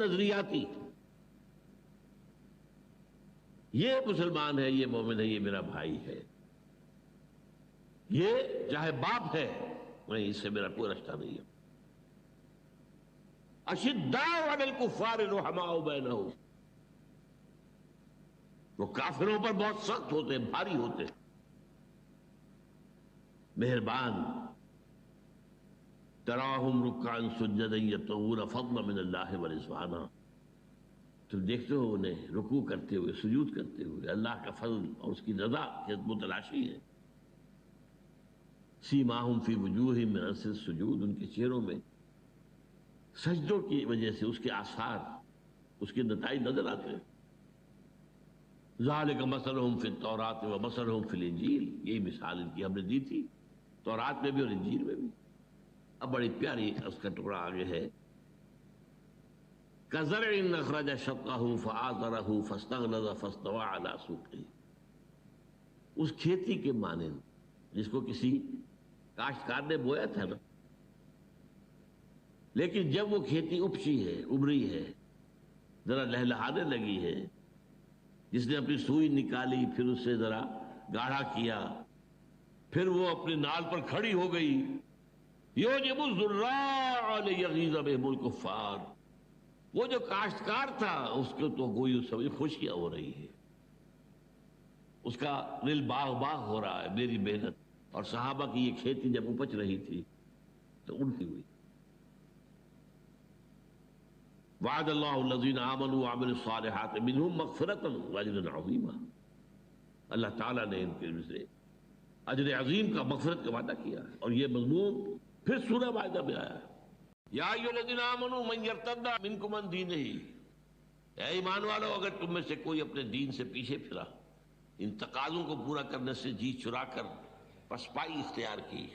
نظریاتی، یہ مسلمان ہے، یہ مومن ہے، یہ میرا بھائی ہے، یہ چاہے باپ ہے، نہیں، اس سے میرا کوئی رشتہ نہیں ہے. اشداء علی الکفار رحماء بینہم، وہ کافروں پر بہت سخت ہوتے ہیں، بھاری ہوتے ہیں، مہربان. تراہم رکعا سجدا یبتغون فضلا من اللہ ورضوانا، تم دیکھتے ہو انہیں رکوع کرتے ہوئے، سجود کرتے ہوئے، اللہ کا فضل اور اس کی رضا کی متلاشی ہے. سیماہم فی وجوہہم من اثر السجود، ان کے چہروں میں سجدوں کی وجہ سے اس کے آثار، اس کے نتائج نظر آتے ہیں. ذالک مثلہم فی التوراۃ ومثلہم فی الانجیل، یہی مثال ان کی ہم نے دی تھی تورات میں بھی اور انجیل میں بھی. اب بڑی پیاری اس کا ٹکڑا آگے ہے. کزرع اخرج شطہ فآزرہ فاستغلظ فاستوى علی سوقہ، اس کھیتی کے مانند جس کو کسی کاشتکار نے بویا تھا نا، لیکن جب وہ کھیتی اپچی ہے، ابری ہے، ذرا لہلہانے لگی ہے، جس نے اپنی سوئی نکالی، پھر اسے ذرا گاڑھا کیا، پھر وہ اپنے نال پر کھڑی ہو گئی. یعجب الزراع لیغیظ بہم الکفار، وہ جو کاشتکار تھا اس کو تو گوئی سبھی خوشیاں ہو رہی ہے، اس کا دل باغ باغ ہو رہا ہے میری محنت. اور صحابہ کی یہ کھیتی جب اپج رہی تھی تو الٹی ہوئی. وعد اللہ الذین آمنوا وعملوا الصالحات منہم مغفرۃ واجرا عظیما، اللہ تعالیٰ نے ان کے سے اجر عظیم کا، مغفرت کا وعدہ کیا ہے. اور یہ مضمون پھر سورہ مائدہ میں آیا ہے. یا ایھا الذین آمنوا من یرتد منکم عن دینہ، اے ایمان والو اگر تم میں سے کوئی اپنے دین سے پیچھے پھرا، ان تقاضوں کو پورا کرنے سے جی چرا کر پسپائی اختیار کی،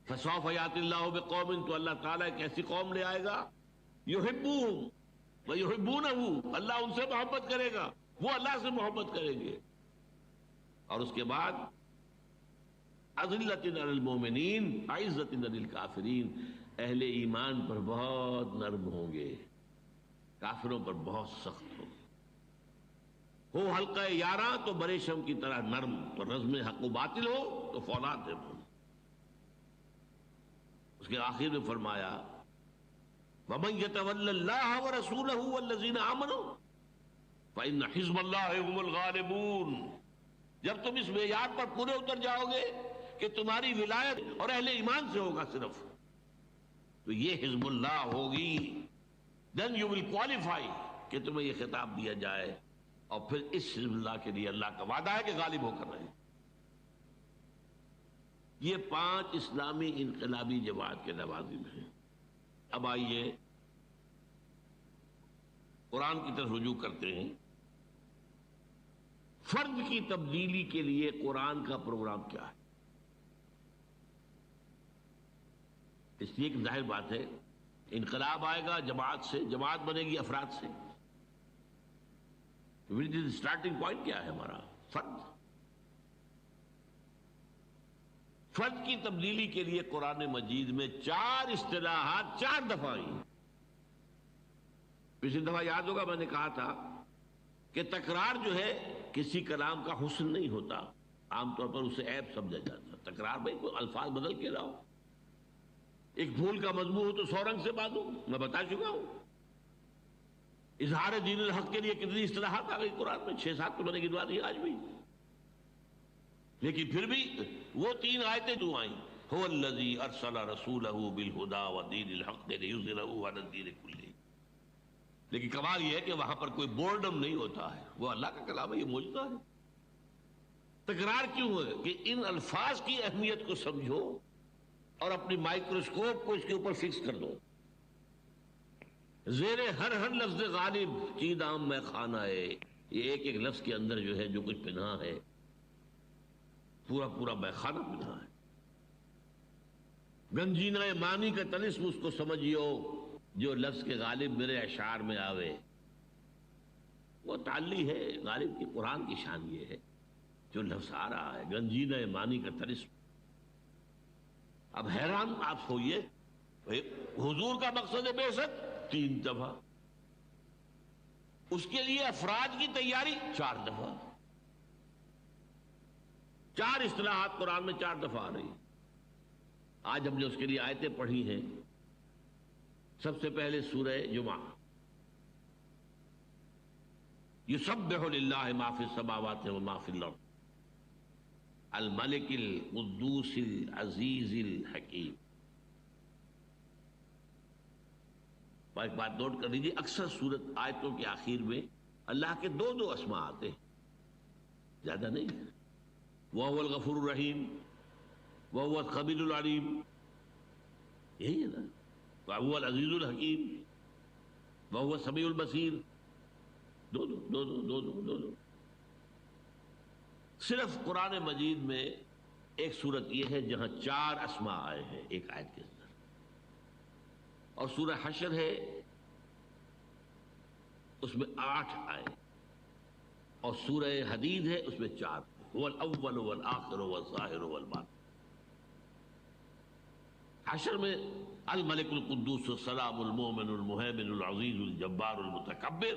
فسوف یأتی اللہ بقوم، تو اللہ تعالیٰ ایک ایسی قوم لے آئے گا، یحبوہم ویحبونہ، اللہ ان سے محبت کرے گا، وہ اللہ سے محبت کریں گے. اور اس کے بعد اذلۃ علی المؤمنین عزۃ علی الکافرین، اہل ایمان پر بہت نرم ہوں گے، کافروں پر بہت سخت ہوں گے. ہو حلقہ یاراں تو بریشم کی طرح نرم، تو رزم حق و باطل ہو تو فولاد ہے. اس کے آخر میں فرمایا وَمَن يَتَوَلَّ اللَّهَ وَرَسُولَهُ وَالَّذِينَ آمَنُوا فَإِنَّ حِزْبَ اللَّهِ هُمُ الْغَالِبُونَ. جب تم اس معیار پر پورے اتر جاؤ گے کہ تمہاری ولایت اور اہل ایمان سے ہوگا صرف، تو یہ حزب اللہ ہوگی. then you will qualify کہ تمہیں یہ خطاب دیا جائے. اور پھر اس حزب اللہ کے لیے اللہ کا وعدہ ہے کہ غالب ہو کر رہے. یہ 5 اسلامی انقلابی جماعت کے لوازم ہیں. اب آئیے قرآن کی طرف رجوع کرتے ہیں. فرد کی تبدیلی کے لیے قرآن کا پروگرام کیا ہے؟ اس لیے کہ ظاہر بات ہے انقلاب آئے گا جماعت سے، جماعت بنے گی افراد سے. اسٹارٹنگ پوائنٹ کیا ہے ہمارا؟ فرد. فرد کی تبدیلی کے لیے قرآن مجید میں 4 اصطلاحات 4 دفعہ آئی. پچھلی دفعہ یاد ہوگا میں نے کہا تھا کہ تکرار جو ہے کسی کلام کا حسن نہیں ہوتا، عام طور پر اسے عیب سمجھا جاتا. تکرار بھائی کوئی الفاظ بدل کے لاؤ، ایک پھول کا مضمون ہو تو 100 رنگ سے باندھو، میں بتا چکا ہوں. اظہار دین الحق کے لیے کتنی اصطلاحات آ گئی قرآن میں، 6-7 تو میں نے گنوا دی آج بھی. لیکن پھر بھی وہ 3 آیتیں جو آئیں، هو الذی ارسل رسولہ بالہدی ودین الحق لیظہرہ علی الدین کلہ. لیکن کمال یہ ہے کہ وہاں پر کوئی بورڈم نہیں ہوتا ہے، وہ اللہ کا کلام ہے، یہ معجزہ ہے. تکرار کیوں ہے؟ کہ ان الفاظ کی اہمیت کو سمجھو اور اپنی مائکروسکوپ کو اس کے اوپر فکس کر دو. زیر ہر لفظ غالب چید عام میں خانہ ہے. یہ ایک لفظ کے اندر جو ہے جو کچھ پنہا ہے، پورا میں خانہ پنہا ہے. گنجینہ معنی کا طلسم اس کو سمجھیو، جو لفظ کے غالب میرے اشعار میں آوے. وہ تعلی ہے غالب کی، قرآن کی شان یہ ہے جو لفظ آ رہا ہے گنجینہ معنی کا طلسم. اب حیران آپ ہوئیے، حضور کا مقصد بعثت 3 دفعہ، اس کے لیے افراد کی تیاری 4 دفعہ، 4 اصطلاحات قرآن میں 4 دفعہ آ رہی ہیں۔ آج ہم نے اس کے لیے آیتیں پڑھی ہیں۔ سب سے پہلے سورہ جمعہ، یسبح للہ ما فی السماوات و ما فی الارض الملک القدوس العزیز الحکیم۔ ایک بات نوٹ کر لیجیے، اکثر سورت آیتوں کے آخر میں اللہ کے 2 اسماء آتے ہیں، زیادہ نہیں۔ وَهُوَ الغفور الرحیم، وَهُوَ الخبیر العلیم، یہی ہے نا، وَهُوَ العزیز الحکیم، وَهُوَ السمیع البصیر، دو۔ صرف قرآن مجید میں ایک صورت یہ ہے جہاں 4 اسماء آئے ہیں ایک آیت کے اندر، اور سورہ حشر ہے اس میں 8 آئے، اور سورہ حدید ہے اس میں 4، هو الاول والآخر والظاہر والباطن۔ حشر میں الملک القدوس السلام المؤمن المہیمن العزیز الجبار المتکبر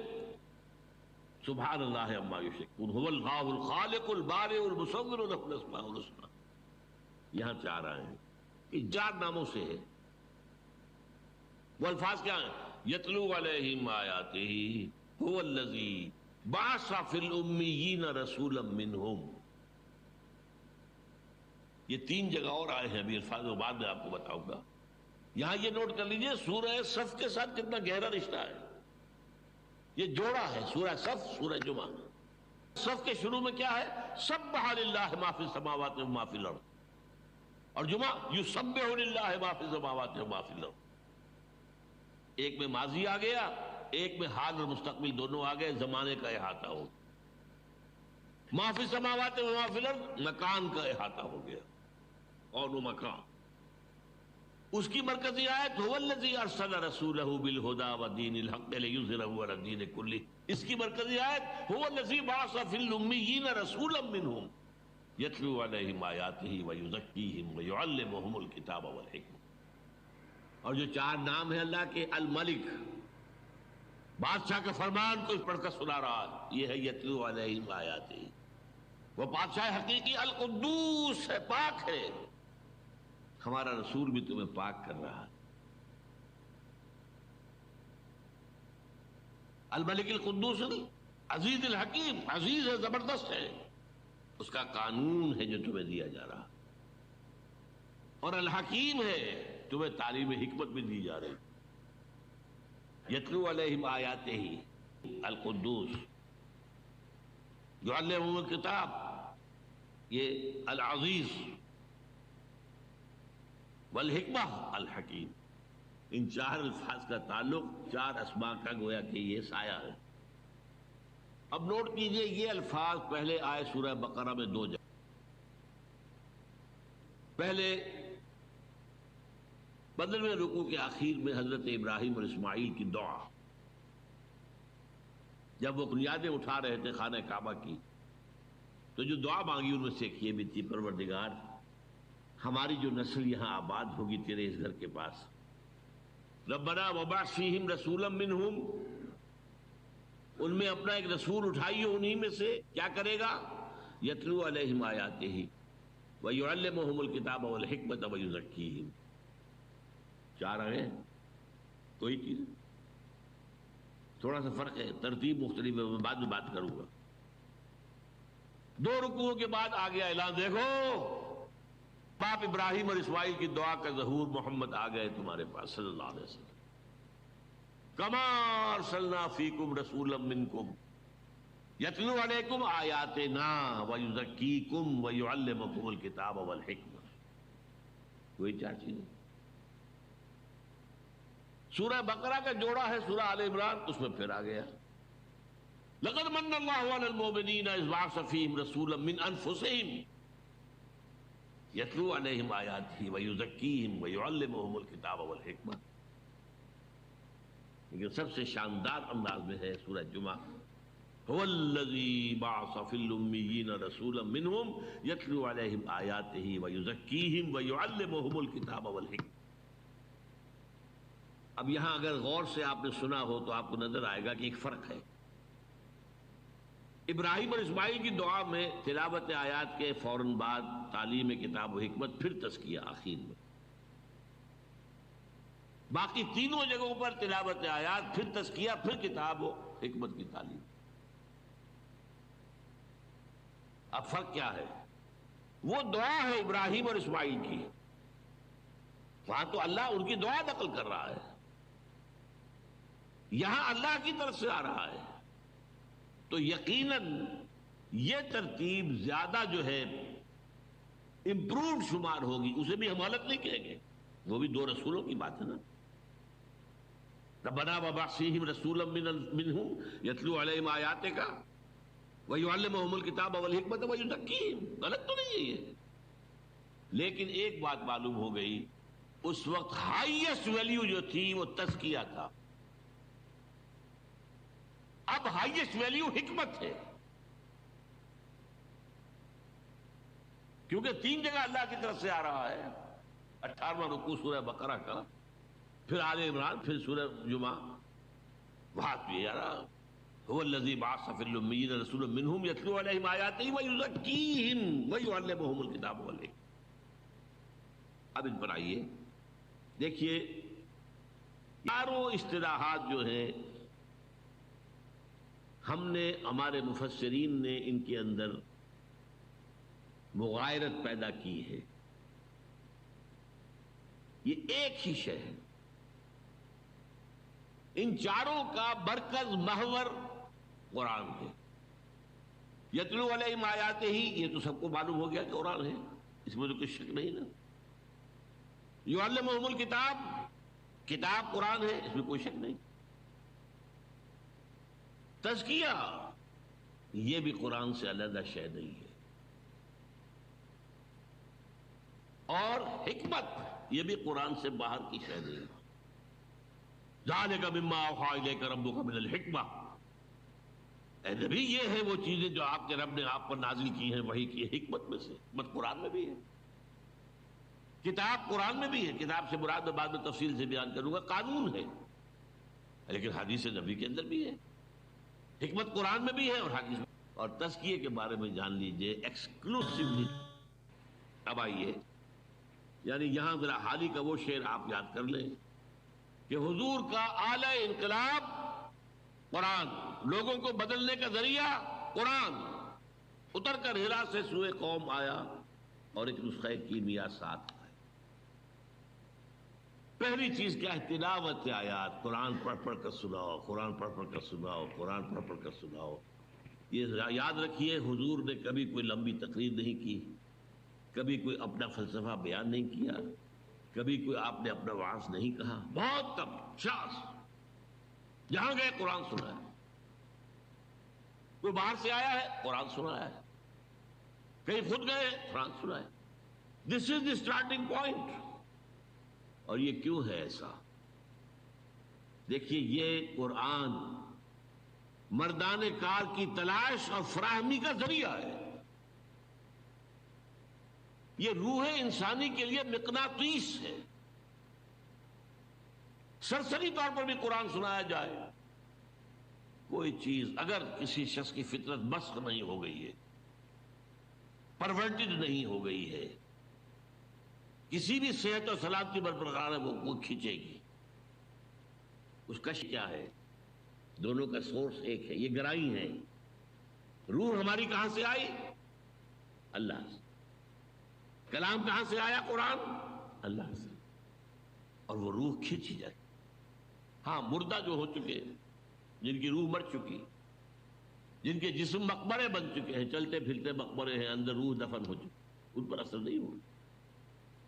سبحان اللہ عما یشرکون هو اللہ الخالق البارئ المصور له الاسماء الحسنى۔ یہاں 4 آئے ہیں، ان 4 ناموں سے ہے۔ وہ الفاظ کیا ہیں؟ یتلو علیہم آیاتہ هو الذی بعث فی الامیین رسولا منہم۔ یہ 3 جگہ اور آئے ہیں، ابھی الفاظ وہ بعد میں آپ کو بتاؤں گا۔ یہاں یہ نوٹ کر لیجئے سورہ صف کے ساتھ کتنا گہرا رشتہ ہے، یہ جوڑا ہے سورہ صف سورہ جمعہ۔ صف کے شروع میں کیا ہے؟ سبح للہ ما فی السماوات و ما فی الارض، اور جمعہ یسبح للہ ما فی السماوات و ما فی الارض۔ ایک میں ماضی آ گیا، ایک میں حال اور مستقبل دونوں آ گئے، زمانے کا احاطہ ہو گیا۔ ما فی السماوات و ما فی الارض مکان کا احاطہ ہو گیا، اور وہ مکان اس کی مرکزی آیت هو الذی ارسل رسولہ بالہدی ودین الحق لیظہرہ علی الدین کلہ، اس کی مرکزی آیت هو الذی بعث فی الامیین رسولا منہم یتلو علیہم آیاتہ ویزکیہم ویعلمہم الکتاب والحکمہ۔ اور جو 4 نام ہیں اللہ کے، الملک، بادشاہ کے فرمان کو پڑھ کر سنا رہا ہے، یہ ہے یتلو علیہم آیاتہ، وہ بادشاہ حقیقی، القدوس ہے، پاک ہے، ہمارا رسول بھی تمہیں پاک کر رہا ہے۔ الملک القدوس عزیز الحکیم، عزیز ہے، زبردست ہے، اس کا قانون ہے جو تمہیں دیا جا رہا، اور الحکیم ہے، تمہیں تعلیم حکمت بھی دی جا رہی۔ یتلو علیہم آیاتہ القدوس یعلمہم الکتاب، یہ العزیز، والحکمہ الحکیم۔ ان 4 الفاظ کا تعلق 4 اسماء کا گویا کہ یہ سایہ ہے۔ اب نوٹ کیجئے یہ الفاظ پہلے آئے سورہ بقرہ میں 2 جگہ۔ پہلے بدر میں رکوع کے آخر میں حضرت ابراہیم اور اسماعیل کی دعا، جب وہ بنیادیں اٹھا رہے تھے خانہ کعبہ کی، تو جو دعا مانگی ان میں سے ایک یہ بھی تھی، پروردگار ہماری جو نسل یہاں آباد ہوگی تیرے اس گھر کے پاس، ربنا وبعث فیہم رسولا منہم، ان میں اپنا ایک رسول اٹھائیے انہی میں سے، کیا کرے گا؟ یتلو علیہم آیاتہ ویعلمہم الکتاب والحکمۃ ویزکیہم۔ 4 آئے، کوئی چیز، تھوڑا سا فرق ہے، ترتیب مختلف ہے، میں بعد میں بات کروں گا۔ 2 رکوعوں کے بعد آ گیا اعلان، دیکھو باپ ابراہیم اور اسماعیل کی دعا کا ظہور، محمد آ گئے تمہارے پاس صلی اللہ علیہ وسلم۔ کما ارسلنا فیکم رسولا منکم یتلو علیکم آیاتنا ویزکیکم ویعلمکم الکتاب والحکمہ۔ کوئی 4 چیزیں۔ سورہ بقرہ کا جوڑا ہے سورہ آل عمران، اس میں پھر آ گیا لقد من اللہ علی المؤمنین اذ بعث فیہم رسولا من انفسہم یتلو علیہم آیاتہ ویزکیہم ویعلمہم الکتاب والحکمہ۔ لیکن سب سے شاندار انداز میں ہے سورہ جمعہ، هو الذی بعث فی الامیین رسولا منہم یتلو علیہم آیاتہ ویزکیہم ویعلمہم الکتاب والحکمہ۔ اب یہاں اگر غور سے آپ نے سنا ہو تو آپ کو نظر آئے گا کہ ایک فرق ہے۔ ابراہیم اور اسماعیل کی دعا میں تلاوت آیات کے فوراً بعد تعلیم کتاب و حکمت، پھر تزکیہ آخر میں۔ باقی تینوں جگہوں پر تلاوت آیات، پھر تزکیہ، پھر کتاب و حکمت کی تعلیم۔ اب فرق کیا ہے؟ وہ دعا ہے ابراہیم اور اسماعیل کی، وہاں تو اللہ ان کی دعا نقل کر رہا ہے، یہاں اللہ کی طرف سے آ رہا ہے، تو یقیناً یہ ترتیب زیادہ جو ہے امپرووڈ شمار ہوگی، اسے بھی ہم غلط نہیں کہیں گے، وہ بھی دو رسولوں کی بات ہے نا۔ ربنا وابعث فیہم رسولا منہم یتلو علیہم آیاتک ویعلمہم الکتاب والحکمت ویزکیہم، غلط تو نہیں ہے یہ، لیکن ایک بات معلوم ہو گئی، اس وقت ہائیسٹ ویلیو جو تھی وہ تزکیہ تھا، اب ہائیسٹ ویلیو حکمت ہے، کیونکہ تین جگہ اللہ کی طرف سے آ رہا ہے۔ 18واں رکوع سورہ بقرہ کا، پھر آل عمران، پھر سورہ جمعہ، وہاں بھی آ رہا هو الذی بعث فی الامیین رسولا منہم یتلو علیہم آیاتہ ویزکیہم ویعلمہم الکتاب والحکمۃ۔ اب ان پر آئیے، دیکھیے چاروں اصطلاحات جو ہیں ہم نے، ہمارے مفسرین نے ان کے اندر مغایرت پیدا کی ہے، یہ ایک ہی شے ہے، ان چاروں کا مرکز محور قرآن ہے۔ یتلو علیہم آیاتہ ہی، یہ تو سب کو معلوم ہو گیا کہ قرآن ہے، اس میں تو کچھ شک نہیں نا۔ یعلمہم الکتاب، کتاب قرآن ہے، اس میں کوئی شک نہیں۔ تزکیہ، یہ بھی قرآن سے علیحدہ شے نہیں ہے، اور حکمت، یہ بھی قرآن سے باہر کی شے نہیں ہے۔ ذالک مما اوحی الیک ربک من الحکمہ، اے نبی یہ ہے وہ چیزیں جو آپ کے رب نے آپ پر نازل کی ہیں وحی کی حکمت میں سے، حکمت قرآن میں بھی ہے، کتاب قرآن میں بھی ہے، کتاب سے مراد میں بعد میں تفصیل سے بیان کروں گا، قانون ہے، لیکن حدیث نبی کے اندر بھی ہے، حکمت قرآن میں بھی ہے اور حدیث میں۔ اور تزکیے کے بارے میں جان لیجئے ایکسکلوسیولی۔ اب آئیے، یعنی یہاں ذرا حالی کا وہ شعر آپ یاد کر لیں کہ حضور کا اعلی انقلاب قرآن، لوگوں کو بدلنے کا ذریعہ قرآن، اتر کر ہرا سے سوئے قوم آیا اور ایک نسخہ کیمیا ساتھ آیا۔ پہلی چیز کیا ہے؟ تلاوت آیات، قرآن پڑھ پڑھ کر سناؤ، قرآن پڑھ پڑھ کر سناؤ، قرآن پڑھ پڑھ کر سناؤ۔ یہ یاد رکھیے، حضور نے کبھی کوئی لمبی تقریر نہیں کی، کبھی کوئی اپنا فلسفہ بیان نہیں کیا، کبھی کوئی آپ نے اپنا وعظ نہیں کہا، بہت کم، شاذ، جہاں گئے قرآن سنا ہے، کوئی باہر سے آیا ہے قرآن سنایا ہے، کہیں خود گئے قرآن سنا ہے۔ دس از دی اسٹارٹنگ پوائنٹ۔ اور یہ کیوں ہے ایسا؟ دیکھیے، یہ قرآن مردان کار کی تلاش اور فراہمی کا ذریعہ ہے، یہ روح انسانی کے لیے مقناطیس ہے۔ سرسری طور پر بھی قرآن سنایا جائے، کوئی چیز اگر کسی شخص کی فطرت مسخ نہیں ہو گئی ہے، پرورٹڈ نہیں ہو گئی ہے، کسی بھی صحت اور سلامتی برقرار ہے، وہ کھینچے گی۔ اس کا کیا ہے؟ دونوں کا سورس ایک ہے، یہ گرائی ہے۔ روح ہماری کہاں سے آئی؟ اللہ سے۔ کلام کہاں سے آیا؟ قرآن، اللہ سے۔ اور وہ روح کھینچی جائے۔ ہاں، مردہ جو ہو چکے، جن کی روح مر چکی، جن کے جسم مقبرے بن چکے ہیں، چلتے پھرتے مقبرے ہیں، اندر روح دفن ہو چکی، ان پر اثر نہیں ہوگا۔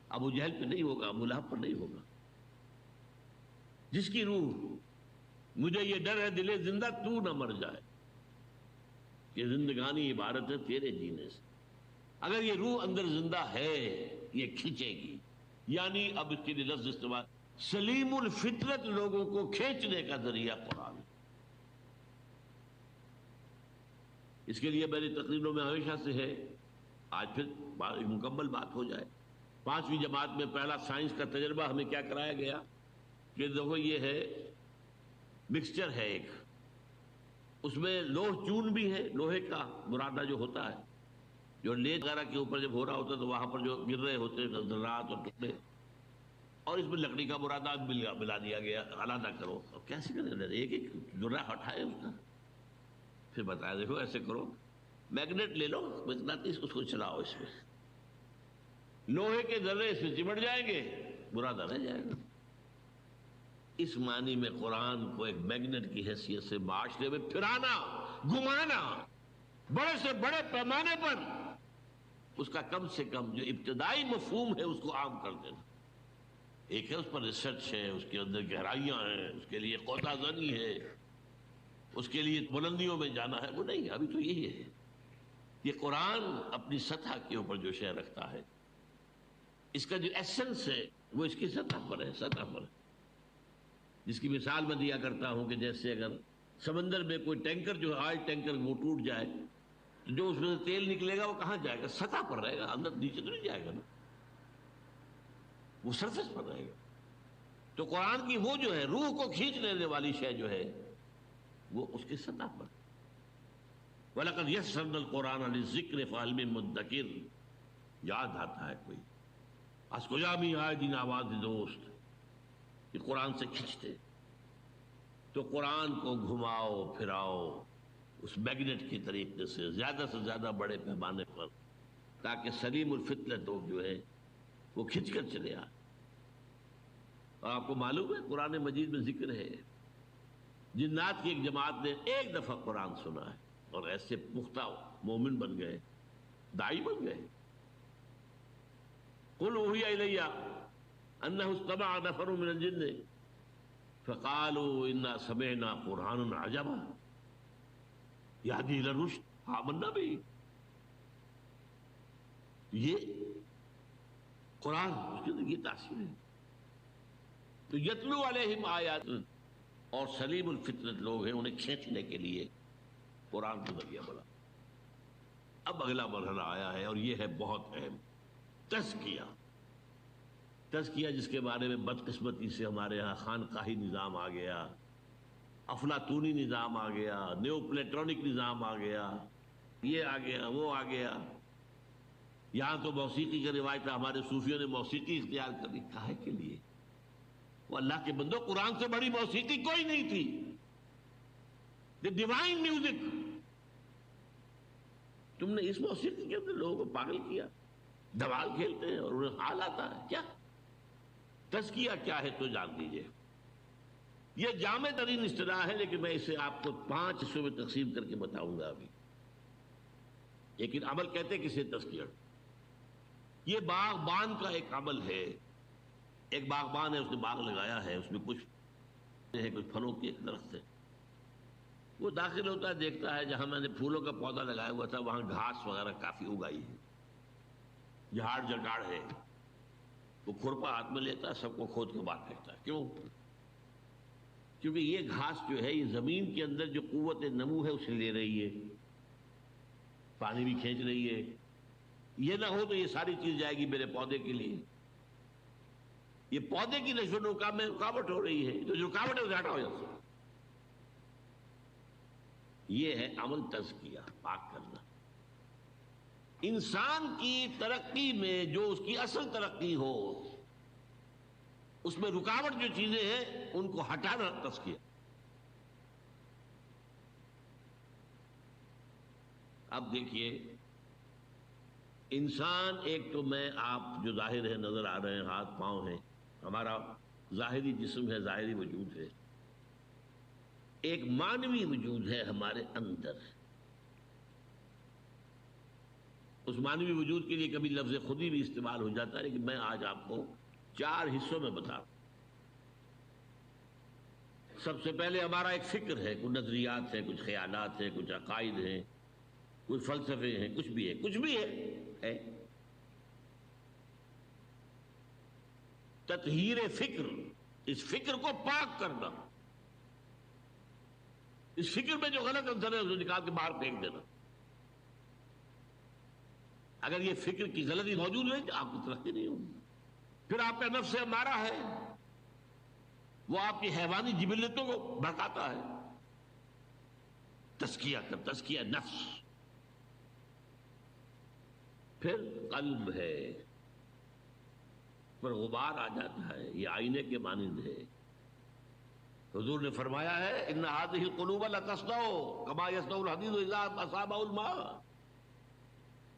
ابو جہل پہ نہیں ہوگا، ابو لہب پر نہیں ہوگا۔ جس کی روح، مجھے یہ ڈر ہے دل زندہ تو نہ مر جائے، کہ زندگانی عبارت ہے تیرے جینے سے۔ اگر یہ روح اندر زندہ ہے، یہ کھینچے گی، یعنی اب اس کے لیے لفظ استعمال، سلیم الفطرت لوگوں کو کھینچنے کا ذریعہ قرآن۔ اس کے لیے میری تقریروں میں ہمیشہ سے ہے، آج پھر ایک مکمل بات ہو جائے۔ 5ویں جماعت میں پہلا سائنس کا تجربہ ہمیں کیا کرایا گیا کہ دیکھو یہ ہے مکسچر ہے ایک، اس میں لوہ چون بھی ہے، لوہے کا برادہ جو ہوتا ہے، جو لیز وغیرہ کے اوپر جب ہو رہا ہوتا ہے تو وہاں پر جو گر رہے ہوتے ہیں ذرات اور ٹکڑے، اور اس میں لکڑی کا برادہ ملا دیا گیا، علیحدہ کرو. اب کیسے کریں؟ ایک ایک ذرہ ہٹائے اس کا، پھر بتایا دیکھو ایسے کرو، میگنیٹ لے لو مقناطیس، اس کو چلاؤ، اس میں لوہے کے ذرے اس میں چمٹ جائیں گے، برادہ رہ جائے گا. اس معنی میں قرآن کو ایک میگنیٹ کی حیثیت سے معاشرے میں پھرانا، گھمانا، بڑے سے بڑے پیمانے پر اس کا کم سے کم جو ابتدائی مفہوم ہے اس کو عام کر دینا. ایک ہے اس پر ریسرچ ہے، اس کے اندر گہرائیاں ہیں، اس کے لیے قوطہ زنی ہے، اس کے لیے بلندیوں میں جانا ہے، وہ نہیں. ابھی تو یہی ہے. یہ قرآن اپنی سطح کے اوپر جو شے رکھتا ہے، اس کا جو ایسنس ہے وہ اس کی سطح پر ہے، سطح پر ہے. جس کی مثال میں دیا کرتا ہوں کہ جیسے اگر سمندر میں کوئی ٹینکر جو ہے، آئل ٹینکر، وہ ٹوٹ جائے تو جو اس میں سے تیل نکلے گا وہ کہاں جائے گا؟ سطح پر رہے گا، اندر نیچے تو نہیں جائے گا نا، وہ سرفیس پر رہے گا. تو قرآن کی وہ جو ہے روح کو کھینچ لینے والی شے جو ہے وہ اس کی سطح پر. وَلَقَدْ يَسَّرْنَا الْقُرْآنَ لِلذِّكْرِ فَهَلْ مِن مُدَّكِرٍ. یاد آتا ہے کوئی از کجا بھی آئے دن آواز دوست، کہ قرآن سے کھینچتے. تو قرآن کو گھماؤ پھراؤ اس میگنیٹ کی طریقے سے زیادہ بڑے پیمانے پر، تاکہ سلیم الفطرت لوگ جو ہے وہ کھنچ کر چلے آئے. اور آپ کو معلوم ہے قرآن مجید میں ذکر ہے جنات کی ایک جماعت نے ایک دفعہ قرآن سنا ہے اور ایسے پختہ مومن بن گئے، داعی بن گئے. قُلْ أُوحِيَ إِلَيَّ أَنَّهُ اسْتَمَعَ نَفَرٌ مِّنَ الْجِنِّ فَقَالُوا إِنَّا سَمِعْنَا قُرْآنًا عَجَبًا يَهْدِي إِلَى الرُّشْدِ آمَنَّا بِهِ. یہ قرآن اس کے اندر یہ تاثیر ہے. تو یتلو علیہم آیات، اور سلیم الفطرت لوگ ہیں، انہیں کھینچنے کے لیے قرآن کو ذریعہ بنا. اب اگلا مرحلہ آیا ہے اور یہ ہے بہت اہم، تزکیہ. تزکیہ جس کے بارے میں بدقسمتی سے ہمارے ہاں خانقاہی نظام آ گیا، افلاطونی نظام آ گیا، نیو پلیٹونک نظام آ گیا، یہ آ گیا، وہ آ گیا. یہاں تو موسیقی کا روایت ہے، ہمارے صوفیوں نے موسیقی اختیار کر لی. کاہے کے لیے؟ وہ اللہ کے بندو، قرآن سے بڑی موسیقی کوئی نہیں تھی. The divine music. تم نے اس موسیقی کے اندر لوگوں کو پاگل کیا. دوال کھیلتے ہیں اور انہیں حال آتا ہے. کیا تزکیہ کیا ہے تو جان دیجئے. یہ جامع ترین اصطلاح ہے، لیکن میں اسے آپ کو 5 حصوں میں تقسیم کر کے بتاؤں گا ابھی. لیکن عمل کہتے کسے تزکیہ؟ یہ باغبان کا ایک عمل ہے. ایک باغبان ہے، اس نے باغ لگایا ہے، اس میں کچھ پھلوں کے درخت ہے. وہ داخل ہوتا ہے، دیکھتا ہے جہاں میں نے پھولوں کا پودا لگایا ہوا تھا وہاں گھاس وغیرہ کافی اگائی ہے، جھاڑ جگاڑ ہے. وہ کھرپا ہاتھ میں لیتا ہے، سب کو کھود کے باہر پھینکتا ہے. کیوں؟ کیونکہ یہ گھاس جو ہے یہ زمین کے اندر جو قوت نمو ہے اسے لے رہی ہے، پانی بھی کھینچ رہی ہے. یہ نہ ہو تو یہ ساری چیز جائے گی میرے پودے کے لیے. یہ پودے کی نشو و نما میں رکاوٹ ہو رہی ہے، تو جو رکاوٹ ہے اسے ہٹا ہو جاتا ہے. یہ ہے عمل تزکیہ، پاک کرنا. انسان کی ترقی میں جو اس کی اصل ترقی ہو، اس میں رکاوٹ جو چیزیں ہیں ان کو ہٹانا تزکیہ. اب دیکھیے انسان ایک تو میں آپ جو ظاہر ہے نظر آ رہے ہیں، ہاتھ پاؤں ہیں، ہمارا ظاہری جسم ہے، ظاہری وجود ہے. ایک مانوی وجود ہے ہمارے اندر. اس مانوی وجود کے لیے کبھی لفظ خودی بھی استعمال ہو جاتا ہے، لیکن میں آج آپ کو 4 حصوں میں بتا. سب سے پہلے ہمارا ایک فکر ہے، کچھ نظریات ہیں، کچھ خیالات ہیں، کچھ عقائد ہیں، کچھ فلسفے ہیں، کچھ بھی ہے، کچھ بھی ہے. تطہیر فکر، اس فکر کو پاک کرنا. اس فکر میں جو غلط عنصر ہے اسے نکال کے باہر پھینک دینا. اگر یہ فکر کی غلطی موجود ہے تو آپ کی ترقی نہیں ہوگی. پھر آپ کا نفس امارہ ہے، وہ آپ کی حیوانی جبلتوں کو بھڑکاتا ہے. تزکیہ نفس. پھر قلب ہے، پر غبار آ جاتا ہے، یہ آئینے کے مانند ہے. حضور نے فرمایا ہے ان هذه القلوب لتصدع كما يصدع الحديد اذا اصابه الماء،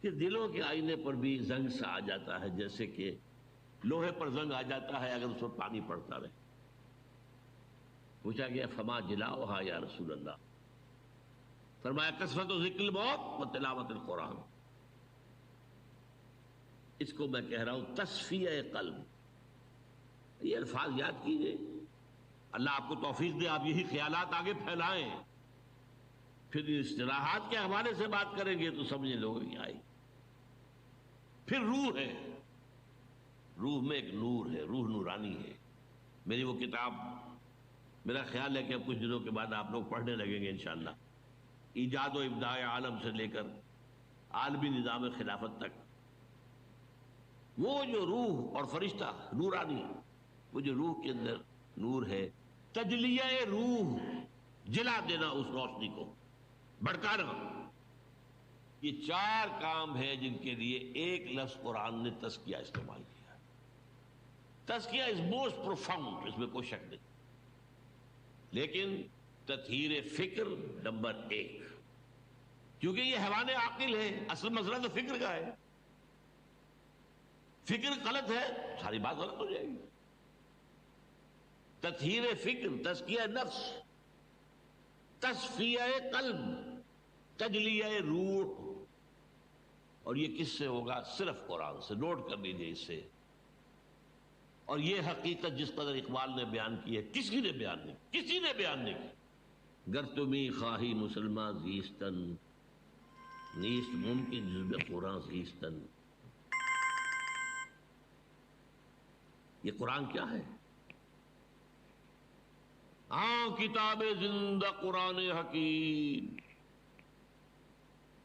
کہ دلوں کے آئینے پر بھی زنگ سا آ جاتا ہے، جیسے کہ لوہے پر زنگ آ جاتا ہے اگر اس پر پانی پڑتا رہے. پوچھا گیا فما جلاؤها یا رسول اللہ؟ فرمایا کثرت ذکر الموت و تلاوت القرآن. اس کو میں کہہ رہا ہوں تصفیہ قلب. یہ الفاظ یاد کیجئے، اللہ آپ کو توفیق دے آپ یہی خیالات آگے پھیلائیں. پھر اصطلاحات کے حوالے سے بات کریں گے تو سمجھے لوگوں کی آئی. پھر روح ہے، روح میں ایک نور ہے، روح نورانی ہے. میری وہ کتاب میرا خیال ہے کہ اب کچھ دنوں کے بعد آپ لوگ پڑھنے لگیں گے انشاءاللہ. ایجاد و ابداع عالم سے لے کر عالمی نظام خلافت تک، وہ جو روح اور فرشتہ نورانی، وہ جو روح کے اندر نور ہے، تجلیہ روح، جلا دینا اس روشنی کو، بھڑکانا. یہ 4 کام ہیں جن کے لیے ایک لفظ قرآن نے تزکیہ استعمال کیا. تزکیہ از موسٹ پروفاؤنڈ، اس میں کوئی شک نہیں. لیکن تطہیر فکر نمبر 1، کیونکہ یہ حیوان عاقل ہے، اصل مسئلہ تو فکر کا ہے. فکر غلط ہے، ساری بات غلط ہو جائے گی. تطہیر فکر، تزکیہ نفس، تصفیہ قلب، تجلیہ روح. اور یہ کس سے ہوگا؟ صرف قرآن سے. نوٹ کر لیجیے اس سے. اور یہ حقیقت جس قدر اقبال نے بیان کی ہے کسی نے بیان نہیں کی. گر تمی خواہی مسلمان زیستن، نیست ممکن جزب قرآن زیستن. یہ قرآن کیا ہے؟ کتاب زندہ قرآن حکیم.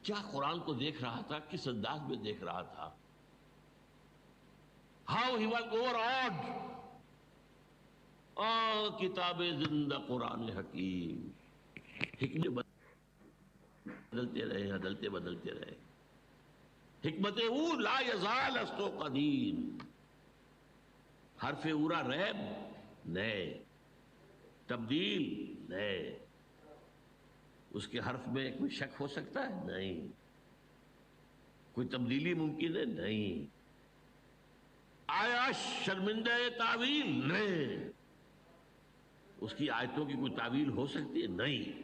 کیا قرآن کو دیکھ رہا تھا، کس انداز میں دیکھ رہا تھا. How he was over odd. کتاب زندہ قرآن حکیم. حکمت بدلتے رہے. حکمت او لا یزال است و قدیم. حرف اورا ریب نئے، تبدیل نئے. اس کے حرف میں کوئی شک ہو سکتا ہے؟ نہیں. کوئی تبدیلی ممکن ہے؟ نہیں. آیا شرمندہ تعویل؟ نہیں. اس کی آیتوں کی کوئی تعویل ہو سکتی ہے؟ نہیں.